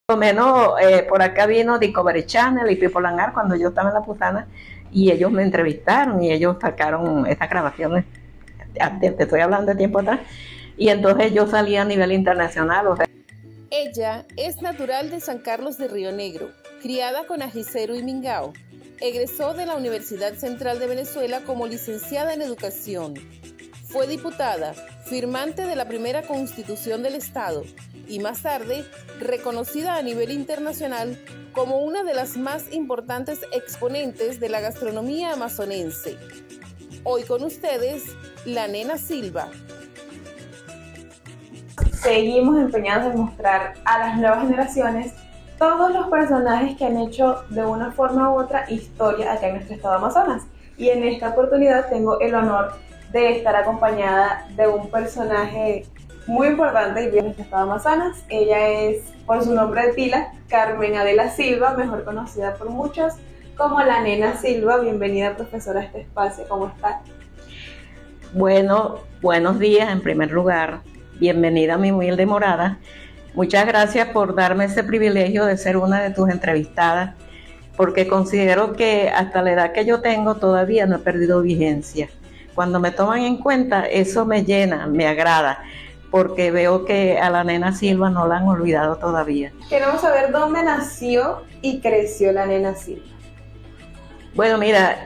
Por lo menos por acá vino Discovery Channel y People and Art cuando yo estaba en La Putana y ellos me entrevistaron y ellos sacaron estas grabaciones, te estoy hablando de tiempo atrás, y entonces yo salí a nivel internacional. O sea. Ella es natural de San Carlos de Río Negro, criada con Ajicero y Mingao. Egresó de la Universidad Central de Venezuela como licenciada en Educación. Fue diputada, firmante de la primera Constitución del Estado y más tarde reconocida a nivel internacional como una de las más importantes exponentes de la gastronomía amazonense. Hoy con ustedes, la Nena Silva. Seguimos empeñados en mostrar a las nuevas generaciones todos los personajes que han hecho de una forma u otra historia acá en nuestro estado Amazonas. Y en esta oportunidad tengo el honor de estar acompañada de un personaje muy importante y bien en nuestro estado Amazonas. Ella es, por su nombre de pila, Carmen Adela Silva, mejor conocida por muchos como la Nena Silva. Bienvenida, profesora, a este espacio. ¿Cómo está? Bueno, buenos días en primer lugar. Bienvenida a mi humilde morada. Muchas gracias por darme ese privilegio de ser una de tus entrevistadas, porque considero que hasta la edad que yo tengo todavía no he perdido vigencia. Cuando me toman en cuenta, eso me llena, me agrada, porque veo que a la Nena Silva no la han olvidado todavía. Queremos saber dónde nació y creció la Nena Silva. Bueno, mira,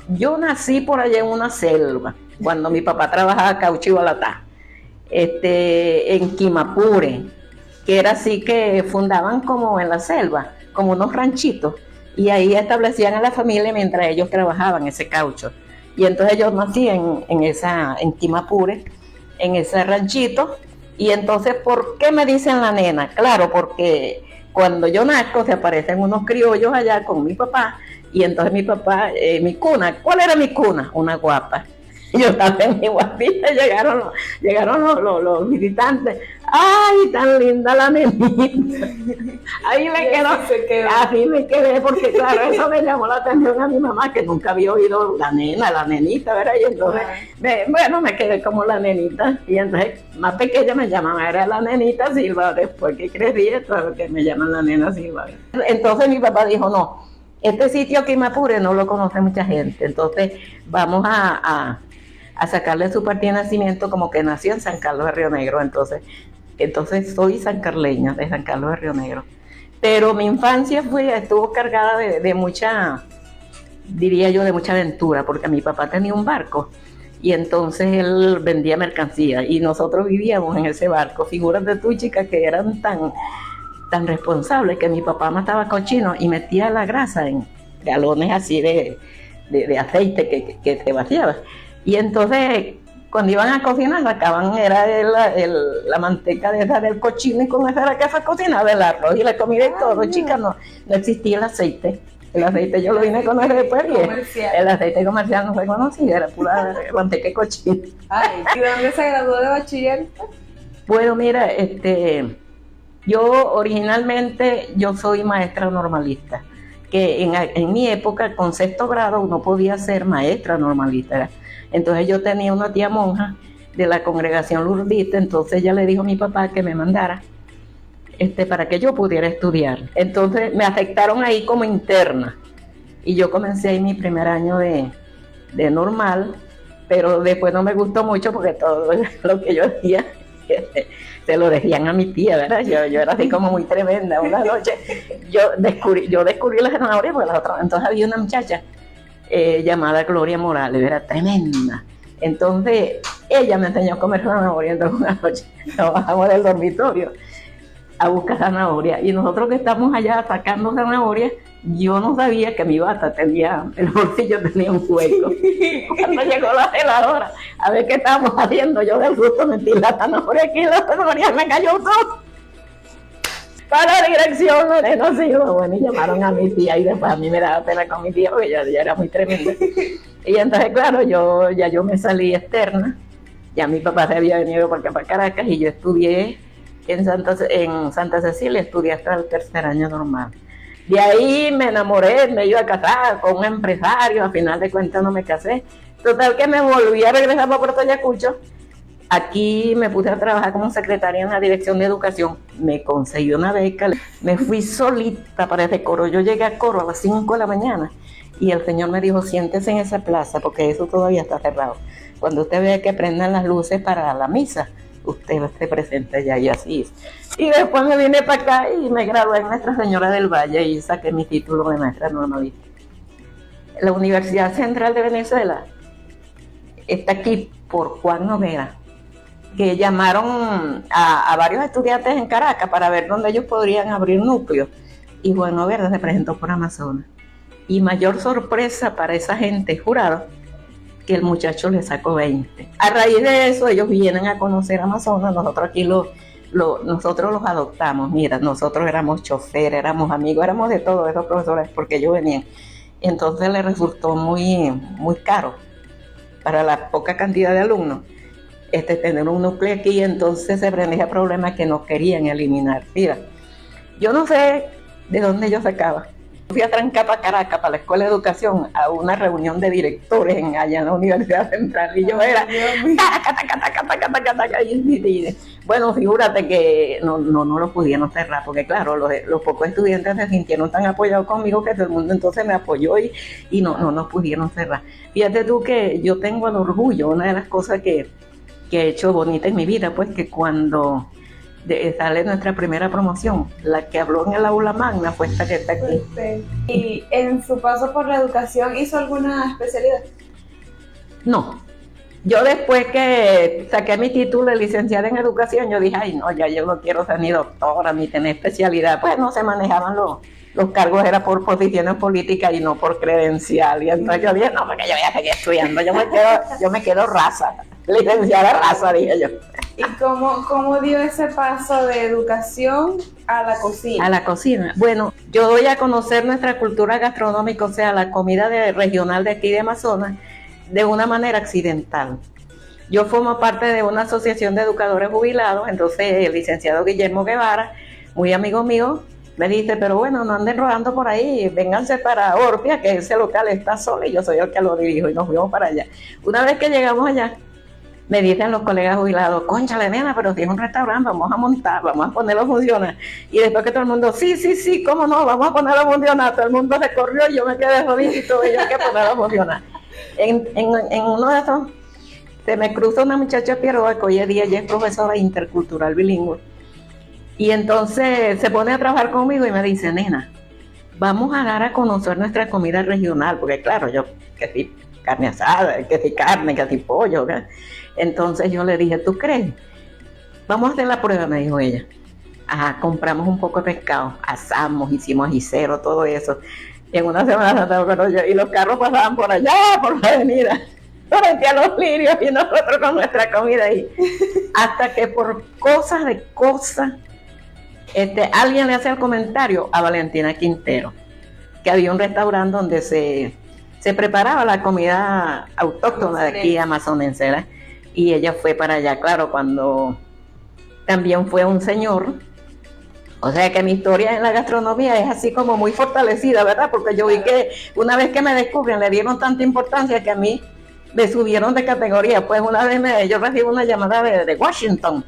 yo nací por allá en una selva, cuando mi papá trabajaba caucho y balatá. En Quimapure, que era así que fundaban como en la selva, como unos ranchitos, y ahí establecían a la familia mientras ellos trabajaban ese caucho. Y entonces yo nací en Quimapure, en ese ranchito, y entonces, ¿por qué me dicen la nena? Claro, porque cuando yo nazco se aparecen unos criollos allá con mi papá, y entonces mi papá, mi cuna, ¿cuál era mi cuna? Una guapa. Yo estaba en mi guapita, llegaron los visitantes. ¡Ay, tan linda la nenita! Ahí así me quedé, porque claro, eso me llamó la atención a mi mamá, que nunca había oído la nenita, ¿verdad? Y entonces, me quedé como la nenita. Y entonces, más pequeña me llamaban, era la Nenita Silva. Después que crecí, esto es lo que me llaman la Nena Silva. Entonces mi papá dijo, no, este sitio aquí en Mapure no lo conoce mucha gente, entonces vamos a sacarle su partida de nacimiento como que nació en San Carlos de Río Negro. Entonces soy sancarleña de San Carlos de Río Negro. Pero mi infancia estuvo cargada de mucha, diría yo, de mucha aventura, porque mi papá tenía un barco y entonces él vendía mercancía y nosotros vivíamos en ese barco. Figuras tú, chicas, que eran tan responsables que mi papá mataba cochinos y metía la grasa en galones así de aceite que se vaciaba. Y entonces, cuando iban a cocinar, sacaban la manteca del cochino y con esa era que se cocinaba el arroz y la comida y todo. Chicas, no existía el aceite. El aceite yo lo vine a conocer después y el aceite comercial no se conocía, era pura manteca de cochino. Ay, ¿y dónde se graduó de bachiller? Bueno, mira, yo originalmente soy maestra normalista, que en mi época, con sexto grado, uno podía ser maestra normalista. Entonces yo tenía una tía monja de la congregación lurdista, entonces ella le dijo a mi papá que me mandara para que yo pudiera estudiar. Entonces me aceptaron ahí como interna y yo comencé ahí mi primer año de normal, pero después no me gustó mucho porque todo lo que yo hacía se lo decían a mi tía, ¿verdad? Yo era así como muy tremenda. Una noche yo descubrí la zanahoria porque entonces había una muchacha llamada Gloria Morales, era tremenda. Entonces ella me enseñó a comer zanahoria. Entonces una noche nos bajamos del dormitorio a buscar zanahoria y nosotros que estamos allá sacando zanahoria, yo no sabía que mi bata el bolsillo tenía un hueco. Cuando llegó la celadora a ver qué estábamos haciendo, yo del gusto metí la zanahoria aquí y la zanahoria me cayó todo para la dirección. No sé, bueno, y llamaron a mi tía y después a mí me daba pena con mi tía porque ella era muy tremenda. Y entonces, claro, yo me salí externa, ya mi papá se había venido para Caracas y yo estudié en Santa Cecilia, estudié hasta el tercer año normal. De ahí me enamoré, me iba a casar con un empresario, a final de cuentas no me casé. Total que me volví a regresar para Puerto Ayacucho Aquí me puse a trabajar como secretaria en la Dirección de Educación, me conseguí una beca, me fui solita para ese coro. Yo llegué a coro a las 5 de la mañana y el señor me dijo, siéntese en esa plaza porque eso todavía está cerrado. Cuando usted vea que prendan las luces para la misa, usted se presenta allá y así es. Y después me vine para acá y me gradué en Nuestra Señora del Valle y saqué mi título de maestra normalista. La Universidad Central de Venezuela está aquí por Juan Noguera, que llamaron a varios estudiantes en Caracas para ver dónde ellos podrían abrir núcleos. Y Juan Noguera se presentó por Amazonas. Y mayor sorpresa para esa gente jurado, que el muchacho le sacó 20. A raíz de eso, ellos vienen a conocer Amazonas, nosotros aquí nosotros los adoptamos. Mira, nosotros éramos choferes, éramos amigos, éramos de todos esos profesores, porque ellos venían. Entonces les resultó muy caro para la poca cantidad de alumnos tener un núcleo aquí. Entonces se prendía el problema que nos querían eliminar. Mira, yo no sé de dónde yo sacaba. Fui a trancar para Caracas, para la Escuela de Educación, a una reunión de directores allá en la Universidad Central, y yo era bueno, figúrate que no lo pudieron cerrar, porque claro, los pocos estudiantes se sintieron tan apoyados conmigo que todo el mundo entonces me apoyó y no nos pudieron cerrar. Fíjate tú que yo tengo el orgullo, una de las cosas que he hecho bonita en mi vida, pues que cuando sale nuestra primera promoción, la que habló en el aula magna fue esta que está aquí. ¿Y en su paso por la educación hizo alguna especialidad? No, yo después que saqué mi título de licenciada en educación, yo dije, ay no, ya yo no quiero ser ni doctora ni tener especialidad. Pues no se manejaban los cargos, era por posiciones políticas y no por credencial. Y entonces yo dije, no, porque yo voy a seguir estudiando, yo me quedo raza, licenciada raza, dije yo. ¿Y cómo dio ese paso de educación a la cocina? A la cocina. Bueno, yo doy a conocer nuestra cultura gastronómica, o sea, la comida regional de aquí de Amazonas, de una manera accidental. Yo formo parte de una asociación de educadores jubilados, entonces el licenciado Guillermo Guevara, muy amigo mío, me dice, pero bueno, no anden rodando por ahí, vénganse para Orpia, que ese local está solo y yo soy el que lo dirijo, y nos fuimos para allá. Una vez que llegamos allá, me dicen los colegas jubilados, cónchale nena, pero si es un restaurante, vamos a montar, vamos a ponerlo a funcionar. Y después que todo el mundo, sí, cómo no, vamos a ponerlo a funcionar. Todo el mundo se corrió y yo me quedé jodida y tuve yo que ponerlo a funcionar. En uno de esos, se me cruza una muchacha Pieroa, que hoy en día ella es profesora intercultural bilingüe. Y entonces se pone a trabajar conmigo y me dice, nena, vamos a dar a conocer nuestra comida regional, porque claro, yo que sí, carne asada, que sí carne, que sí pollo, ¿verdad? Entonces yo le dije, ¿tú crees? Vamos a hacer la prueba, me dijo ella. Ajá, compramos un poco de pescado, asamos, hicimos ajicero, todo eso. Y en una semana, y los carros pasaban por allá, por la avenida, frente a los lirios, y nosotros con nuestra comida ahí. Hasta que por cosas, alguien le hace el comentario a Valentina Quintero, que había un restaurante donde se preparaba la comida autóctona de aquí, amazonense, ¿verdad? Y ella fue para allá, claro, cuando también fue un señor. O sea que mi historia en la gastronomía es así como muy fortalecida, ¿verdad? Porque yo vi que una vez que me descubren, le dieron tanta importancia que a mí me subieron de categoría. Pues una vez yo recibo una llamada de Washington.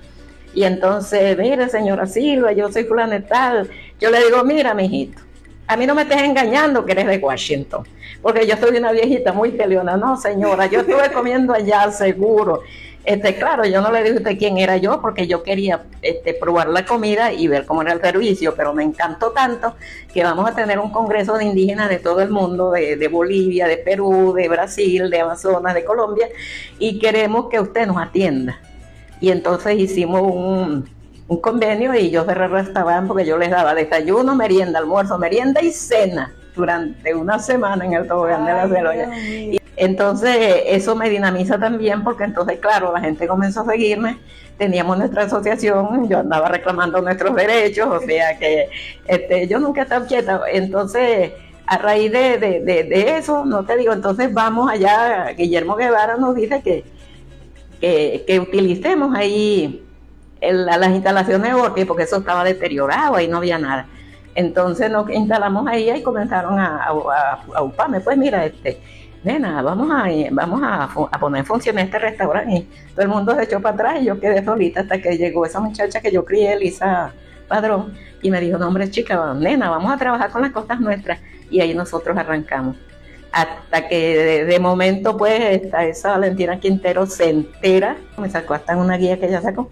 Y entonces, mire, señora Silva, yo soy fulana de tal. Yo le digo, mira, mijito, a mí no me estés engañando que eres de Washington, porque yo soy una viejita muy peleona. No, señora, yo estuve comiendo allá, seguro. Claro, yo no le dije a usted quién era yo, porque yo quería probar la comida y ver cómo era el servicio, pero me encantó tanto que vamos a tener un congreso de indígenas de todo el mundo, de Bolivia, de Perú, de Brasil, de Amazonas, de Colombia, y queremos que usted nos atienda. Y entonces hicimos un convenio y yo cerré el restaurante porque yo les daba desayuno, merienda, almuerzo, merienda y cena durante una semana en el tobogán de la Celoya. Y entonces eso me dinamiza también porque entonces, claro, la gente comenzó a seguirme, teníamos nuestra asociación, yo andaba reclamando nuestros derechos, o sea que yo nunca he estado quieta. Entonces, a raíz de eso, no te digo, entonces vamos allá, Guillermo Guevara nos dice que utilicemos ahí las instalaciones de Orpia, porque eso estaba deteriorado, ahí no había nada. Entonces nos instalamos ahí y comenzaron a uparme. Pues mira, nena, a poner en función este restaurante. Y todo el mundo se echó para atrás y yo quedé solita hasta que llegó esa muchacha que yo crié, Elisa Padrón, y me dijo, no hombre chica, nena, vamos a trabajar con las cosas nuestras. Y ahí nosotros arrancamos. Hasta que de momento pues esa Valentina Quintero se entera, me sacó hasta una guía que ella sacó.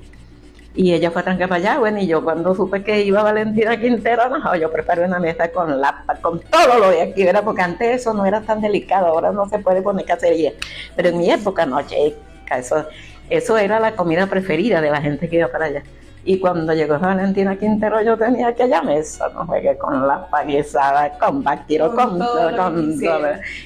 Y ella fue a trancar para allá, bueno, y yo cuando supe que iba Valentina Quintero, no, yo preparé una mesa con todo lo de aquí, ¿verdad? Porque antes eso no era tan delicado, ahora no se puede poner cacería, pero en mi época no, chica, eso era la comida preferida de la gente que iba para allá. Y cuando llegó Valentina Quintero yo tenía aquella mesa, no juegue con la paguesada, con vaquero, con todo,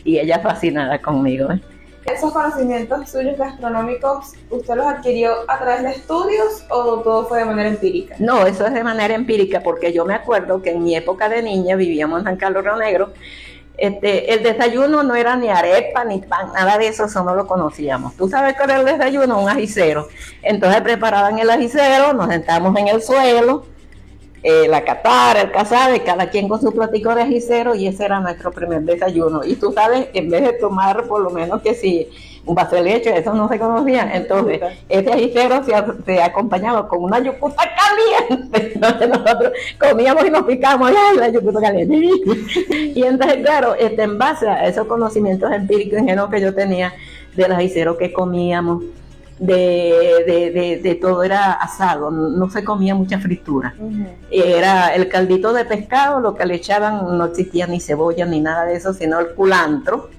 y ella fascinada conmigo, ¿eh? ¿Esos conocimientos suyos gastronómicos usted los adquirió a través de estudios o todo fue de manera empírica? No, eso es de manera empírica porque yo me acuerdo que en mi época de niña vivíamos en San Carlos Río Negro. El desayuno no era ni arepa ni pan, nada de eso no lo conocíamos. ¿Tú sabes cuál era el desayuno? Un ajicero. Entonces preparaban el ajicero, nos sentábamos en el suelo, la catara, el casabe, cada quien con su platico de ajicero y ese era nuestro primer desayuno. Y tú sabes, en vez de tomar por lo menos que si un vaso de leche, eso no se conocía, entonces ese ajicero se acompañaba con una yucuta caliente. Entonces nosotros comíamos y nos picábamos, ¡ay, la yucuta caliente! Y entonces, claro, en base a esos conocimientos empíricos ingenuos que yo tenía del ajicero que comíamos, de todo era asado, no se comía mucha fritura. Era el caldito de pescado, lo que le echaban, no existía ni cebolla ni nada de eso, sino el culantro,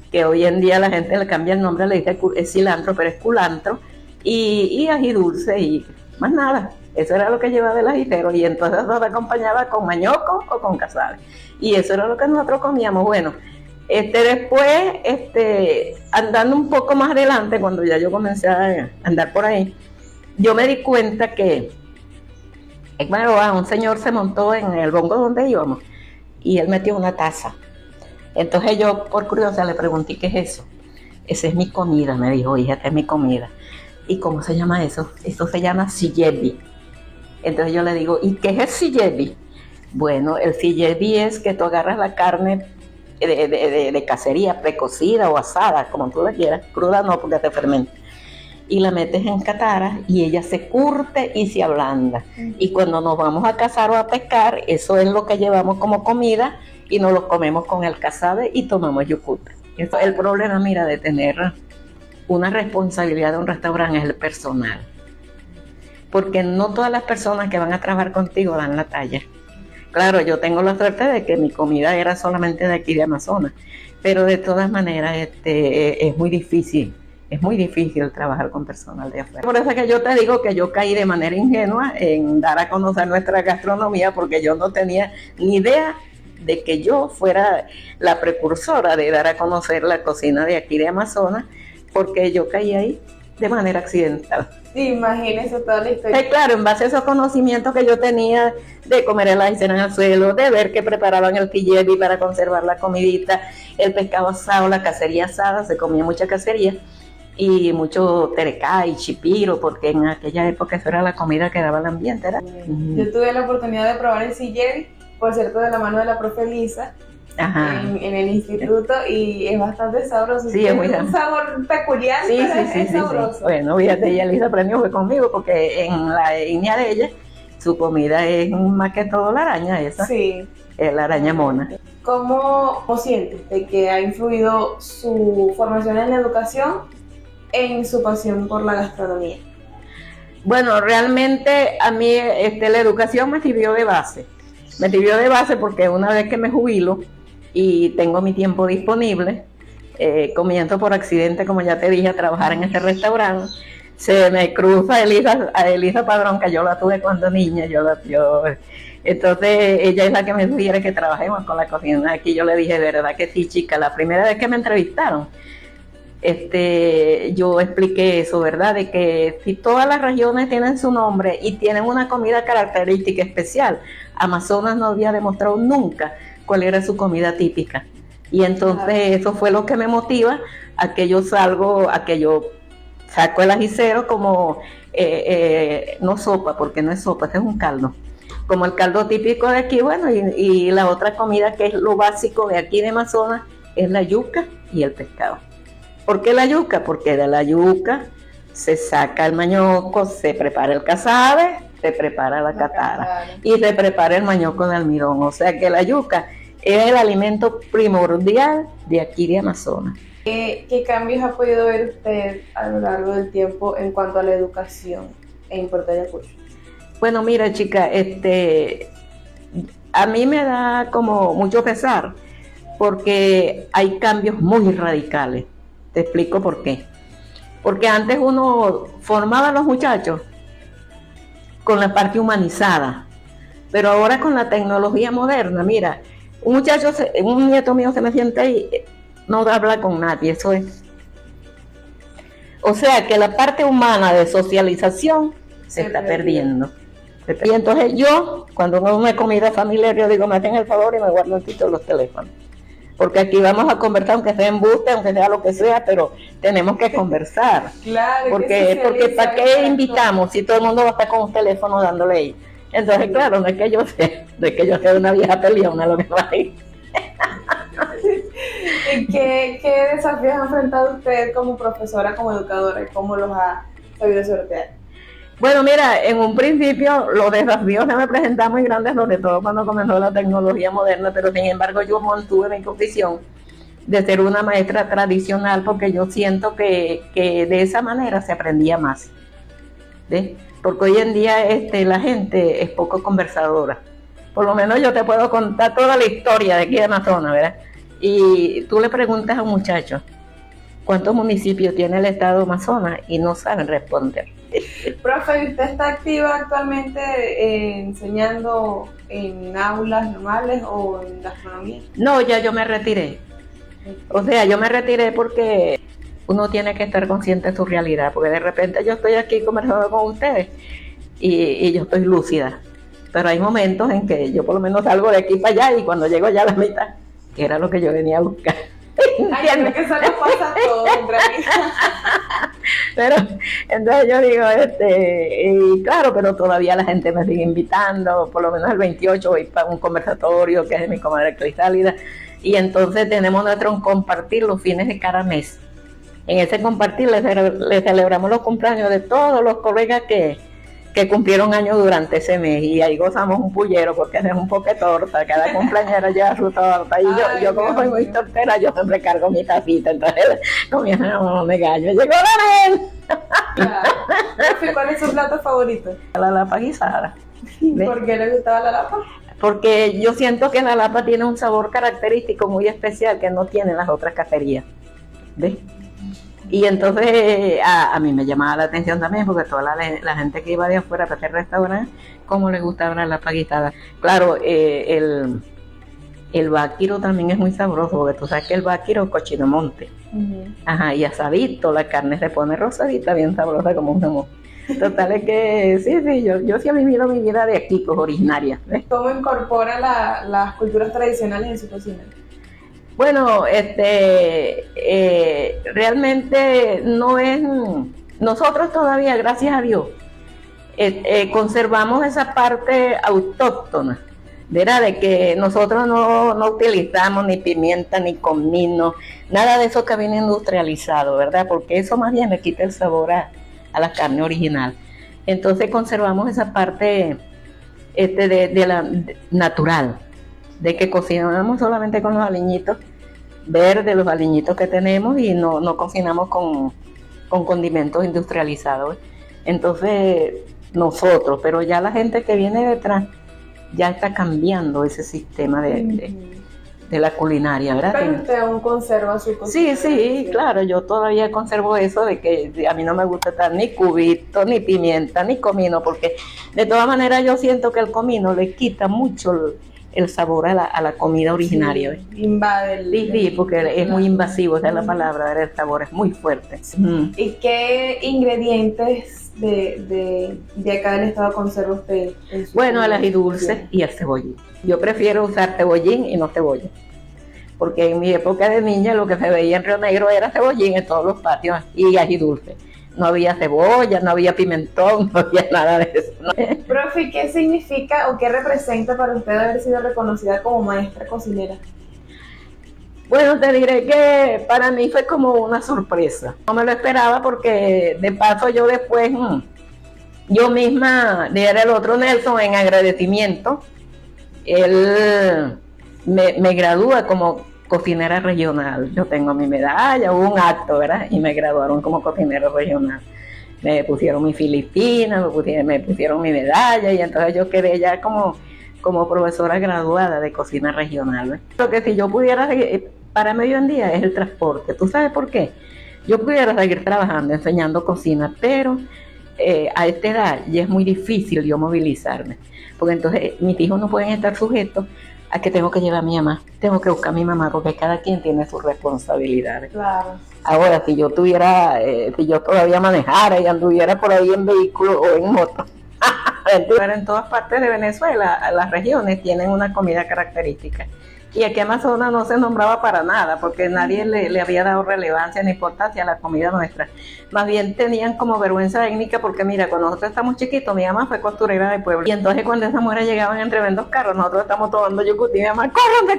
que hoy en día la gente le cambia el nombre, le dice es cilantro, pero es culantro, y ají dulce y más nada. Eso era lo que llevaba el ajicero, y entonces eso se acompañaba con mañoco o con casabe, y eso era lo que nosotros comíamos. Bueno, después, andando un poco más adelante, cuando ya yo comencé a andar por ahí, yo me di cuenta que, bueno, un señor se montó en el bongo donde íbamos y él metió una taza. Entonces yo, por curiosidad, le pregunté, ¿qué es eso? Esa es mi comida, me dijo, hija, esta es mi comida. ¿Y cómo se llama eso? Eso se llama sillebi. Entonces yo le digo, ¿y qué es el sillebi? Bueno, el sillebi es que tú agarras la carne de cacería, precocida o asada, como tú la quieras, cruda no porque te fermenta, y la metes en catara y ella se curte y se ablanda. Y cuando nos vamos a cazar o a pescar, eso es lo que llevamos como comida y nos lo comemos con el casabe y tomamos yucuta. Eso, el problema, mira, de tener una responsabilidad de un restaurante es el personal, porque no todas las personas que van a trabajar contigo dan la talla. Claro, yo tengo la suerte de que mi comida era solamente de aquí de Amazonas, pero de todas maneras es muy difícil trabajar con personal de afuera. Por eso es que yo te digo que yo caí de manera ingenua en dar a conocer nuestra gastronomía, porque yo no tenía ni idea de que yo fuera la precursora de dar a conocer la cocina de aquí de Amazonas, porque yo caí ahí de manera accidental. Sí, imagínese toda la historia. Claro, en base a esos conocimientos que yo tenía de comer el ajicero en el suelo, de ver que preparaban el sillebi para conservar la comidita, el pescado asado, la cacería asada, se comía mucha cacería, y mucho terecá y chipiro, porque en aquella época eso era la comida que daba el ambiente, ¿verdad? Yo tuve la oportunidad de probar el sillebi, por cierto, de la mano de la profe Elisa, en el instituto, y es bastante sabroso. Sí, es muy un sabor peculiar, pero es sabroso. Sí. Bueno, fíjate, ella Elisa aprendió fue conmigo, porque en la línea de ella, su comida es más que todo la araña esa. Sí. Es la araña mona. ¿Cómo siente de que ha influido su formación en la educación en su pasión por la gastronomía? Bueno, realmente a mí la educación me sirvió de base. Me sirvió de base porque una vez que me jubilo y tengo mi tiempo disponible, comienzo por accidente, como ya te dije, a trabajar en este restaurante. Se me cruza Elisa Padrón, que yo la tuve cuando niña. Entonces ella es la que me sugiere que trabajemos con la cocina. Aquí yo le dije, verdad que sí, chica, la primera vez que me entrevistaron, yo expliqué eso, ¿verdad? De que si todas las regiones tienen su nombre y tienen una comida característica especial, Amazonas no había demostrado nunca cuál era su comida típica. Y entonces eso fue lo que me motiva a que yo saco el ajicero como, no sopa, porque no es sopa, este es un caldo, como el caldo típico de aquí, bueno, y la otra comida que es lo básico de aquí de Amazonas es la yuca y el pescado. ¿Por qué la yuca? Porque de la yuca se saca el mañoco, se prepara el casabe, se prepara la catara y se prepara el mañoco de almidón. O sea que la yuca es el alimento primordial de aquí de Amazonas. ¿Qué cambios ha podido ver usted a lo largo del tiempo en cuanto a la educación en Puerto Ayacucho? Bueno, mira, chica, a mí me da como mucho pesar porque hay cambios muy radicales. Te explico por qué. Porque antes uno formaba a los muchachos con la parte humanizada, pero ahora con la tecnología moderna, mira, un nieto mío se me siente ahí, no habla con nadie, eso es. O sea que la parte humana de socialización se está perdiendo. Y entonces yo, cuando no me comida familiar, yo digo, me hacen el favor y me guardo los teléfonos. Porque aquí vamos a conversar, aunque sea embuste, aunque sea lo que sea, pero tenemos que conversar. Claro, porque ¿para qué invitamos si todo el mundo va a estar con un teléfono dándole ahí? Entonces, claro, no es que yo sea una vieja peleona lo que va a ir. ¿Y qué desafíos ha enfrentado usted como profesora, como educadora, y cómo los ha sabido sortear? Bueno, mira, en un principio los desafíos se me presentaban muy grandes, sobre todo cuando comenzó la tecnología moderna, pero sin embargo yo mantuve mi condición de ser una maestra tradicional porque yo siento que de esa manera se aprendía más. ¿Ves? Porque hoy en día la gente es poco conversadora. Por lo menos yo te puedo contar toda la historia de aquí de Amazonas, ¿verdad? Y tú le preguntas a un muchacho, ¿cuántos municipios tiene el estado de Amazonas? Y no saben responder. Profe, ¿usted está activa actualmente enseñando en aulas normales o en gastronomía? No, ya yo me retiré. O sea, yo me retiré porque uno tiene que estar consciente de su realidad, porque de repente yo estoy aquí conversando con ustedes y yo estoy lúcida. Pero hay momentos en que yo por lo menos salgo de aquí para allá y cuando llego ya a la mitad, que era lo que yo venía a buscar. Ay, creo que eso nos pasa a todos, en realidad. Pero entonces yo digo, y claro, pero todavía la gente me sigue invitando, por lo menos el 28 voy para un conversatorio que es de mi comadre Crisálida, y entonces tenemos nuestro compartir los fines de cada mes. En ese compartir le celebramos los cumpleaños de todos los colegas que cumplieron años durante ese mes, y ahí gozamos un pullero porque es un poco de torta, cada cumpleañera lleva su torta, y yo como soy muy tortera, yo siempre cargo mi tacita, entonces comienzan a me gallo, llegó la vez. Claro. ¿Cuál es su plato favorito? La lapa guisada. ¿Ves? ¿Por qué le gustaba la lapa? Porque yo siento que la lapa tiene un sabor característico muy especial que no tienen las otras cacerías, ¿ves? Y entonces a mí me llamaba la atención también porque toda la gente que iba de afuera para hacer restaurantes, cómo les gustaba la lapa guisada. Claro, el váquiro también es muy sabroso porque tú sabes que el váquiro es cochino monte. Ajá, y asadito, la carne se pone rosadita, bien sabrosa como un jamón. Total es que sí, yo sí he vivido mi vida de aquí, pues originaria. ¿Ves? ¿Cómo incorpora las culturas tradicionales en su cocina? Bueno, realmente no es, nosotros todavía, gracias a Dios, conservamos esa parte autóctona, ¿verdad? De que nosotros no utilizamos ni pimienta, ni comino, nada de eso que viene industrializado, ¿verdad? Porque eso más bien le quita el sabor a la carne original. Entonces conservamos esa parte de la natural, de que cocinamos solamente con los aliñitos verdes, los aliñitos que tenemos, y no cocinamos con condimentos industrializados. Entonces nosotros, pero ya la gente que viene detrás ya está cambiando ese sistema de la culinaria, ¿verdad? Pero usted aún conserva su cocina. Sí, claro, yo todavía conservo eso de que a mí no me gusta estar ni cubito, ni pimienta, ni comino, porque de todas maneras yo siento que el comino le quita mucho el sabor a la comida originaria. Sí, invade Sí, porque es muy invasivo, esa es la palabra, el sabor es muy fuerte. ¿Y qué ingredientes de acá del estado conserva usted? Bueno, el ají dulce y el cebollín. Yo prefiero usar cebollín y no cebolla, porque en mi época de niña lo que se veía en Río Negro era cebollín en todos los patios y ají dulce. No había cebolla, no había pimentón, no había nada de eso, ¿no? Profe, ¿qué significa o qué representa para usted haber sido reconocida como maestra cocinera? Bueno, te diré que para mí fue como una sorpresa. No me lo esperaba porque de paso yo después, yo misma, era el otro Nelson en agradecimiento. Él me gradúa como cocinera regional. Yo tengo mi medalla, hubo un acto, ¿verdad? Y me graduaron como cocinera regional. Me pusieron mi Filipina, me pusieron mi medalla y entonces yo quedé ya como profesora graduada de cocina regional, ¿ves? Lo que si yo pudiera, para mí hoy en día es el transporte. ¿Tú sabes por qué? Yo pudiera seguir trabajando, enseñando cocina, pero a esta edad ya es muy difícil yo movilizarme, porque entonces mis hijos no pueden estar sujetos a que tengo que llevar a mi mamá, tengo que buscar a mi mamá, porque cada quien tiene sus responsabilidades. Claro. Ahora, si yo tuviera, si yo todavía manejara y anduviera por ahí en vehículo o en moto, en todas partes de Venezuela, las regiones tienen una comida característica. Y aquí en Amazonas no se nombraba para nada, porque nadie le había dado relevancia ni importancia a la comida nuestra. Más bien tenían como vergüenza étnica, porque mira, cuando nosotros estamos chiquitos, mi mamá fue costurera de pueblo. Y entonces cuando esas mujeres llegaban entre vendos carros, nosotros estamos tomando yucuti, y mi mamá, córranse,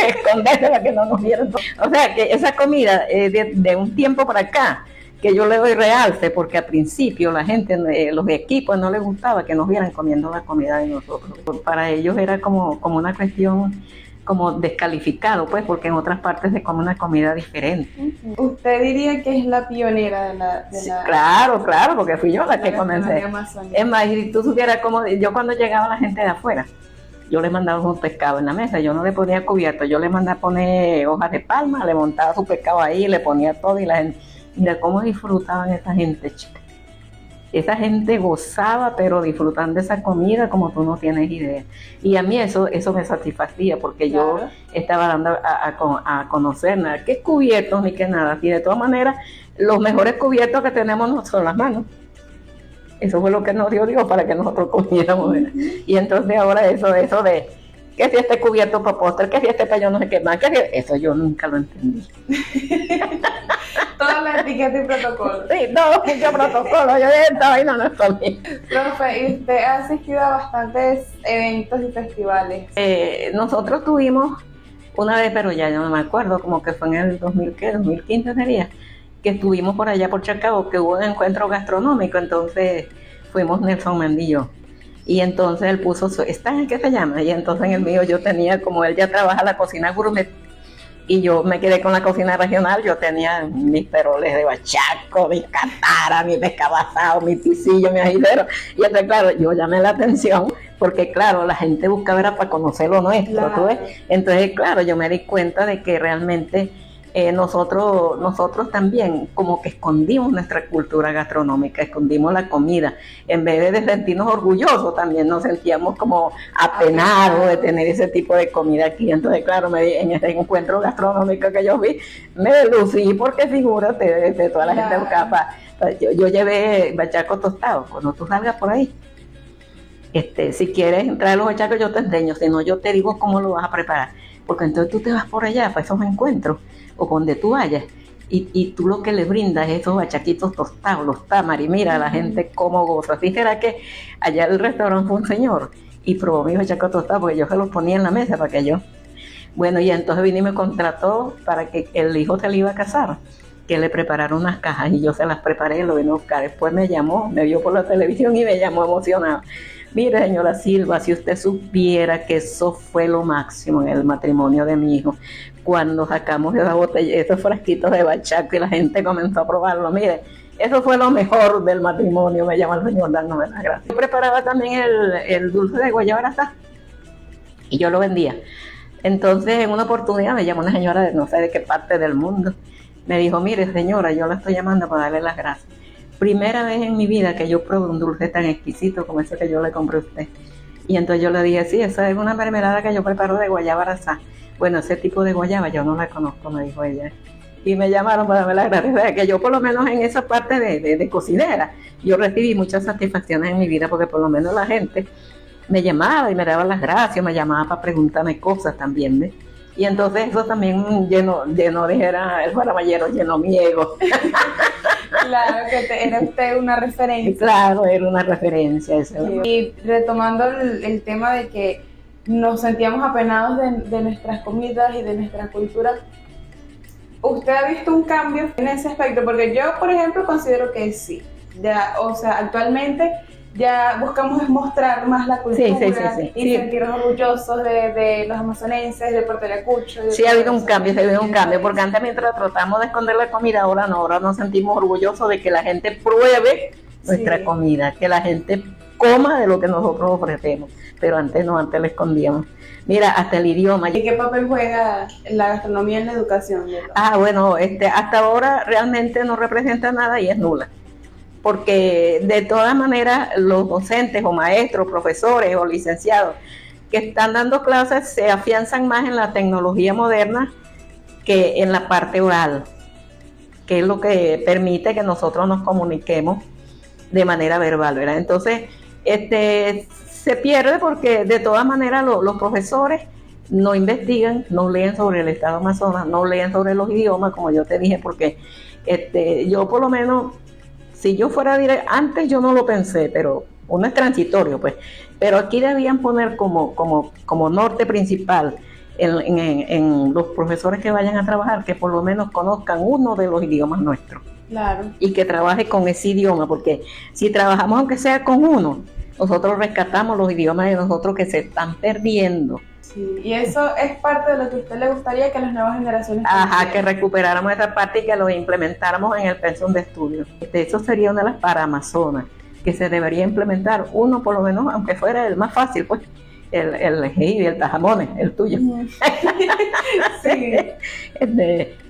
esconderse para que no nos vieran. O sea, que esa comida de un tiempo para acá, que yo le doy realce, porque al principio la gente, los equipos no les gustaba que nos vieran comiendo la comida de nosotros. Para ellos era como una cuestión como descalificado, pues, porque en otras partes se come una comida diferente. ¿Usted diría que es la pionera de la Claro, porque fui yo la que comencé. Es más, si tú supieras cómo, yo cuando llegaba la gente de afuera, yo le mandaba un pescado en la mesa, yo no le ponía cubierto, yo le mandaba a poner hojas de palma, le montaba su pescado ahí, le ponía todo y la gente, mira cómo disfrutaban esa gente, chica. Esa gente gozaba, pero disfrutando de esa comida como tú no tienes idea. Y a mí eso me satisfacía, porque claro, yo estaba dando a conocer nada, qué cubiertos ni qué nada. Y de todas maneras, los mejores cubiertos que tenemos no son las manos. Eso fue lo que nos dio Dios para que nosotros comiéramos. Y entonces ahora eso de que si este cubierto para postre, que si este pello no sé qué más, eso yo nunca lo entendí. Toda la etiqueta y protocolo. Sí, todo mucho protocolo. Yo esta vaina no es para mí. Profe, y usted ha asistido a bastantes eventos y festivales. Nosotros tuvimos una vez, pero ya yo no me acuerdo, como que fue en el 2015 sería, que estuvimos por allá por Chacao, que hubo un encuentro gastronómico, entonces fuimos Nelson Mendillo. Y entonces él puso ¿está en qué se llama? Y entonces en el mío yo tenía, como él ya trabaja la cocina gourmet, y yo me quedé con la cocina regional, yo tenía mis peroles de bachaco, mis cataras, mi pescado asado, mi pisillo, mi ajidero. Y entonces, claro, yo llamé la atención, porque claro, la gente buscaba era para conocer lo nuestro, claro. ¿Tú ves? Entonces, claro, yo me di cuenta de que realmente nosotros también como que escondimos nuestra cultura gastronómica, escondimos la comida. En vez de sentirnos orgullosos, también nos sentíamos como apenados de tener ese tipo de comida aquí. Entonces, claro, en ese encuentro gastronómico que yo vi, me lucí, porque figúrate, de toda la gente buscaba. Yo llevé bachaco tostado. Cuando tú salgas por ahí, si quieres traer los bachacos, yo te enseño, si no, yo te digo cómo lo vas a preparar, porque entonces tú te vas por allá para esos encuentros o donde tú vayas, y tú lo que le brindas es esos bachaquitos tostados, los tamaris, mira la gente cómo goza. Así será que allá el restaurante fue un señor y probó mis bachacos tostados, porque yo se los ponía en la mesa para que yo, bueno, y entonces vine y me contrató para que el hijo se le iba a casar, que le prepararon unas cajas, y yo se las preparé, lo vine a buscar. Después me llamó, me vio por la televisión y me llamó emocionado. Mire, señora Silva, si usted supiera que eso fue lo máximo en el matrimonio de mi hijo, cuando sacamos esa botella, esos frasquitos de bachaco y la gente comenzó a probarlo, mire, eso fue lo mejor del matrimonio, me llama el señor dándome las gracias. Yo preparaba también el dulce de guayaba asada y yo lo vendía. Entonces, en una oportunidad me llamó una señora de no sé de qué parte del mundo, me dijo, mire señora, yo la estoy llamando para darle las gracias. Primera vez en mi vida que yo probé un dulce tan exquisito como ese que yo le compré a usted. Y entonces yo le dije, sí, esa es una mermelada que yo preparo de guayaba asada. Bueno, ese tipo de guayaba yo no la conozco, me dijo ella. Y me llamaron para darme las gracias. O sea, que yo por lo menos en esa parte de cocinera, yo recibí muchas satisfacciones en mi vida, porque por lo menos la gente me llamaba y me daba las gracias, me llamaba para preguntarme cosas también, ¿ves? Y entonces eso también llenó dijera, el guaramayero llenó mi ego. Claro, que era usted una referencia. Claro, era una referencia. Eso. Y retomando el tema de que nos sentíamos apenados de nuestras comidas y de nuestra cultura. ¿Usted ha visto un cambio en ese aspecto? Porque yo, por ejemplo, considero que sí. Ya, o sea, actualmente ya buscamos mostrar más la cultura Sí. y sentirnos orgullosos de los amazonenses, de Puerto Ayacucho. Sí, ha habido un cambio, porque antes mientras tratamos de esconder la comida, ahora nos sentimos orgullosos de que la gente pruebe nuestra comida, que la gente coma de lo que nosotros ofrecemos, pero antes no, antes le escondíamos. Mira, hasta el idioma. ¿Y qué papel juega la gastronomía en la educación? Bueno, hasta ahora realmente no representa nada y es nula. Porque de todas maneras los docentes o maestros, profesores o licenciados que están dando clases se afianzan más en la tecnología moderna que en la parte oral, que es lo que permite que nosotros nos comuniquemos de manera verbal, ¿verdad? Entonces, se pierde porque de todas maneras los profesores no investigan, no leen sobre el estado Amazonas, no leen sobre los idiomas, como yo te dije, porque yo por lo menos, si yo fuera directo, antes yo no lo pensé, pero uno es transitorio, pues, pero aquí debían poner como norte principal en los profesores que vayan a trabajar, que por lo menos conozcan uno de los idiomas nuestros. Claro. Y que trabaje con ese idioma, porque si trabajamos aunque sea con uno, nosotros rescatamos los idiomas de nosotros que se están perdiendo. Sí, y eso es parte de lo que a usted le gustaría que las nuevas generaciones... Que recuperáramos esa parte y que lo implementáramos en el pensum de estudio. Eso sería una de las para Amazonas, que se debería implementar, uno por lo menos, aunque fuera el más fácil, pues, el jibi, el tajamones, el tuyo. Sí.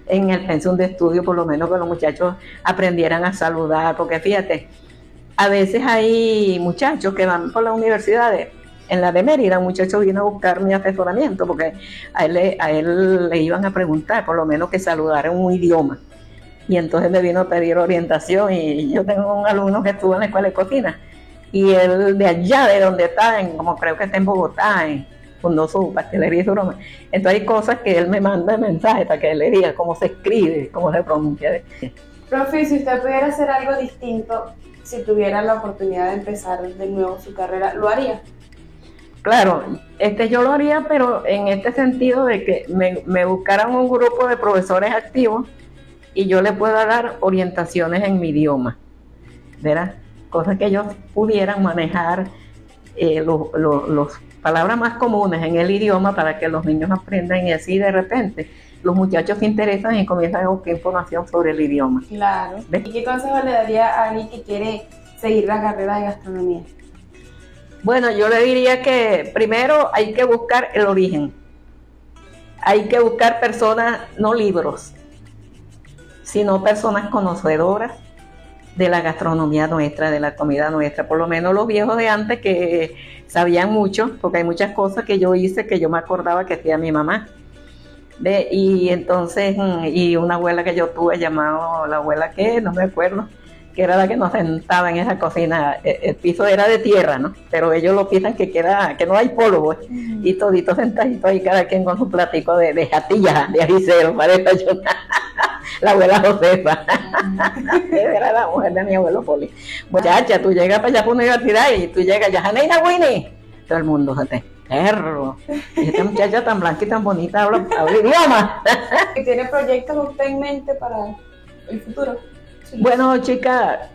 En el pensum de estudio, por lo menos que los muchachos aprendieran a saludar, porque fíjate, a veces hay muchachos que van por las universidades. En la de Mérida, un muchacho vino a buscar mi asesoramiento porque a él le iban a preguntar, por lo menos que saludara en un idioma. Y entonces me vino a pedir orientación y yo tengo un alumno que estuvo en la escuela de cocina y él de allá, de donde está, como creo que está en Bogotá, fundó su pastelería y su broma. Entonces hay cosas que él me manda mensajes para que él le diga cómo se escribe, cómo se pronuncia. Profe, si usted pudiera hacer algo distinto, si tuviera la oportunidad de empezar de nuevo su carrera, ¿lo haría? Claro, yo lo haría, pero en este sentido de que me buscaran un grupo de profesores activos y yo le pueda dar orientaciones en mi idioma, ¿verdad? Cosas que ellos pudieran manejar los palabras más comunes en el idioma para que los niños aprendan y así de repente los muchachos se interesan y comienzan a buscar información sobre el idioma. Claro. ¿Ves? ¿Y qué consejo le daría a alguien que quiere seguir la carrera de gastronomía? Bueno, yo le diría que primero hay que buscar el origen. Hay que buscar personas, no libros, sino personas conocedoras de la gastronomía nuestra, de la comida nuestra. Por lo menos los viejos de antes que sabían mucho, porque hay muchas cosas que yo hice que yo me acordaba que hacía mi mamá. Y entonces, y una abuela que yo tuve llamada, la abuela que no me acuerdo, que era la que nos sentaba en esa cocina. El piso era de tierra, ¿no? Pero ellos lo piensan que no hay polvo, y todito sentadito ahí, cada quien con su platico de jatillas, de aricero para desayunar. La abuela Josefa, era la mujer de mi abuelo Poli. Muchacha, tú llegas para allá por la universidad y tú llegas, ya Janeina Winnie, todo el mundo, perro, y esta muchacha tan blanca y tan bonita habla idioma. ¿Y tiene proyectos usted en mente para el futuro? Bueno, chica,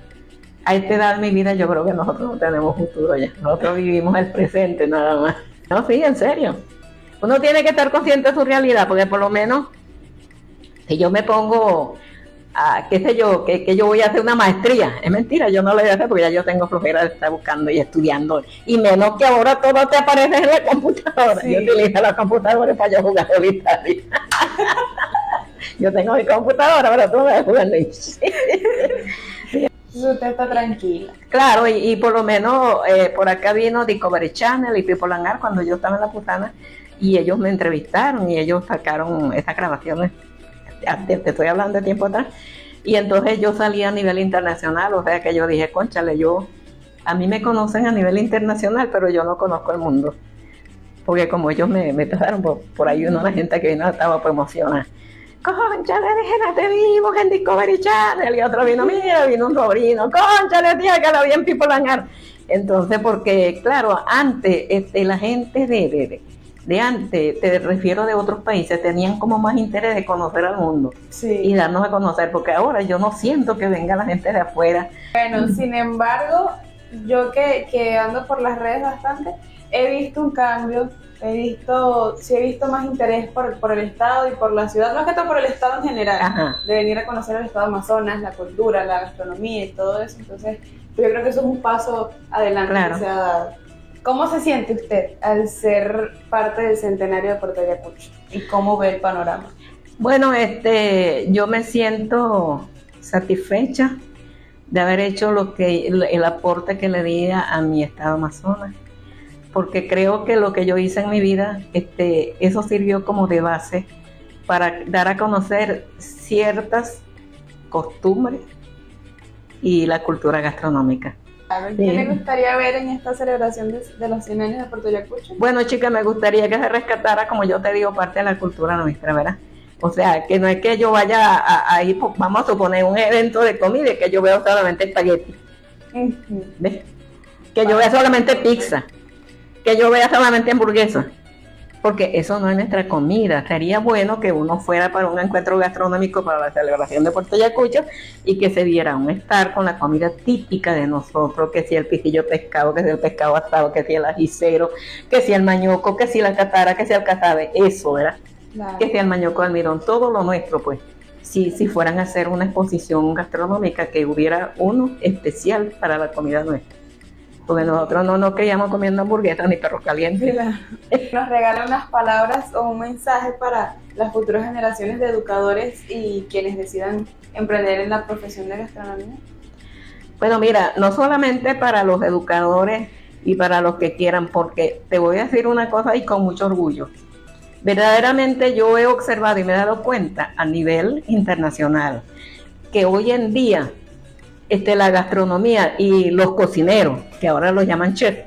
a esta edad de mi vida yo creo que nosotros no tenemos futuro ya. Nosotros vivimos el presente nada más. No, sí, en serio. Uno tiene que estar consciente de su realidad, porque por lo menos, si yo me pongo qué sé yo, que yo voy a hacer una maestría, es mentira, yo no lo voy a hacer porque ya yo tengo flojera de estar buscando y estudiando. Y menos que ahora todo te aparece en la computadora. Sí. Yo utilizo la computadora para yo jugar solitario. Yo tengo mi computadora, pero tú me vas jugando. Usted está tranquila. Claro, y por lo menos por acá vino Discovery Channel y People and Art cuando yo estaba en La Putana y ellos me entrevistaron y ellos sacaron esas grabaciones, te estoy hablando de tiempo atrás, y entonces yo salí a nivel internacional, o sea que yo dije, cónchale, a mí me conocen a nivel internacional, pero yo no conozco el mundo, porque como ellos me pasaron por ahí una gente que vino estaba promocionada. Cónchale, déjala, te vimos en Discovery Channel. Y otro vino, mira, vino un sobrino. Cónchale, tía, que la vi en People and Art. Entonces, porque, claro, antes la gente de antes, te refiero de otros países, tenían como más interés de conocer al mundo y Sí. darnos a conocer, porque ahora yo no siento que venga la gente de afuera. Bueno, sin embargo, yo que ando por las redes bastante, he visto un cambio, sí he visto más interés por el estado y por la ciudad, más que todo por el estado en general, Ajá. de venir a conocer el estado Amazonas, la cultura, la gastronomía y todo eso. Entonces, yo creo que eso es un paso adelante Claro. que se ha dado. ¿Cómo se siente usted al ser parte del centenario de Puerto Ayacucho? ¿Y cómo ve el panorama? Bueno, yo me siento satisfecha de haber hecho el aporte que le di a mi estado Amazonas, porque creo que lo que yo hice en mi vida, eso sirvió como de base para dar a conocer ciertas costumbres y la cultura gastronómica. ¿Qué le gustaría ver en esta celebración de los 100 años de Puerto Ayacucho? Bueno, chica, me gustaría que se rescatara, como yo te digo, parte de la cultura nuestra, ¿verdad? O sea, que no es que yo vaya a ir, pues, vamos a suponer, un evento de comida y que yo veo solamente espagueti, Ujú. ¿ves? Que yo vea solamente pizza, que yo vea solamente hamburguesa, porque eso no es nuestra comida. Sería bueno que uno fuera para un encuentro gastronómico para la celebración de Puerto Ayacucho y que se diera un estar con la comida típica de nosotros, que si el piquillo pescado, que si el pescado asado, que si el ajicero, que si el mañoco, que si la catara, que si el casabe, eso, ¿verdad? Claro. Que si el mañoco almidón, todo lo nuestro, pues. Si fueran a hacer una exposición gastronómica, que hubiera uno especial para la comida nuestra. Porque nosotros no nos criamos comiendo hamburguesas ni perros calientes. Claro. Nos regala unas palabras o un mensaje para las futuras generaciones de educadores y quienes decidan emprender en la profesión de gastronomía. Bueno, mira, no solamente para los educadores y para los que quieran, porque te voy a decir una cosa y con mucho orgullo. Verdaderamente yo he observado y me he dado cuenta a nivel internacional que hoy en día la gastronomía y los cocineros, que ahora los llaman chef,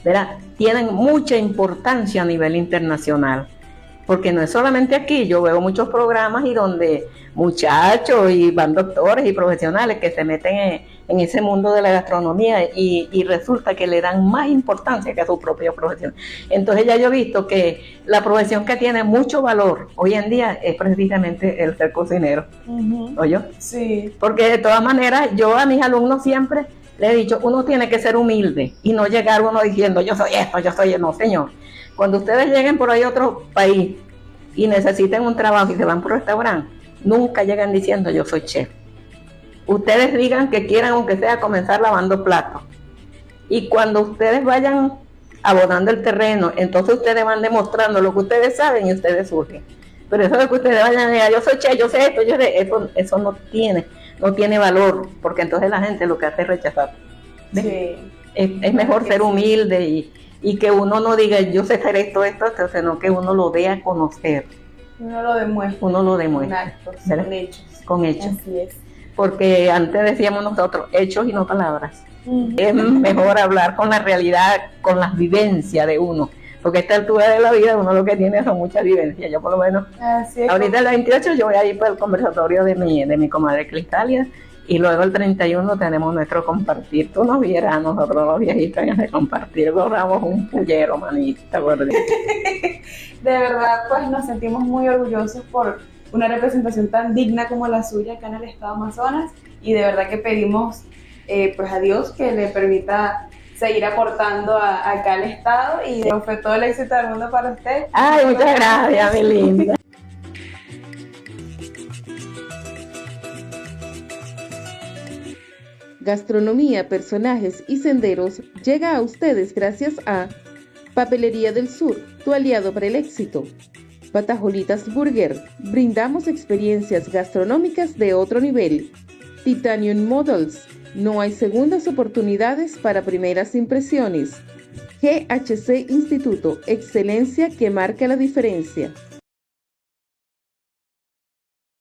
¿verdad?, tienen mucha importancia a nivel internacional. Porque no es solamente aquí, yo veo muchos programas y donde muchachos y van doctores y profesionales que se meten en ese mundo de la gastronomía y resulta que le dan más importancia que a su propia profesión. Entonces ya yo he visto que la profesión que tiene mucho valor hoy en día es precisamente el ser cocinero. ¿Oye? Sí. Porque de todas maneras yo a mis alumnos siempre les he dicho, uno tiene que ser humilde y no llegar uno diciendo yo soy esto, yo soy, no señor. Cuando ustedes lleguen por ahí a otro país y necesiten un trabajo y se van por un restaurante, nunca llegan diciendo yo soy chef. Ustedes digan que quieran, aunque sea, comenzar lavando platos. Y cuando ustedes vayan abonando el terreno, entonces ustedes van demostrando lo que ustedes saben y ustedes surgen. Pero eso de que ustedes vayan a decir, yo soy chef, yo sé esto, eso no tiene valor, porque entonces la gente lo que hace es rechazar. Sí. Es mejor ser humilde y que uno no diga yo sé hacer esto, sino que uno lo dé a conocer. Uno lo demuestra. Uno lo Con demuestra. actos, ¿verdad? con hechos. Con hechos. Así es. Porque antes decíamos nosotros, hechos y no palabras. Ujú. Es mejor hablar con la realidad, con las vivencias de uno. Porque a esta altura de la vida uno lo que tiene son muchas vivencias. Yo por lo menos, Así es. ahorita el 28 yo voy a ir para el conversatorio de mi comadre Cristalia. Y luego el 31 tenemos nuestro compartir. Tú nos vieras a nosotros los viejitos en ese compartir. Logramos un pullero, manita, gordita. De verdad, pues nos sentimos muy orgullosos por una representación tan digna como la suya acá en el estado Amazonas. Y de verdad que pedimos pues a Dios que le permita seguir aportando acá al estado. Y fue todo el éxito del mundo para usted. Ay, muchas gracias, mi linda. Gastronomía, personajes y senderos llega a ustedes gracias a Papelería del Sur, tu aliado para el éxito. Patajolitas Burger, brindamos experiencias gastronómicas de otro nivel. Titanium Models, no hay segundas oportunidades para primeras impresiones. GHC Instituto, excelencia que marca la diferencia.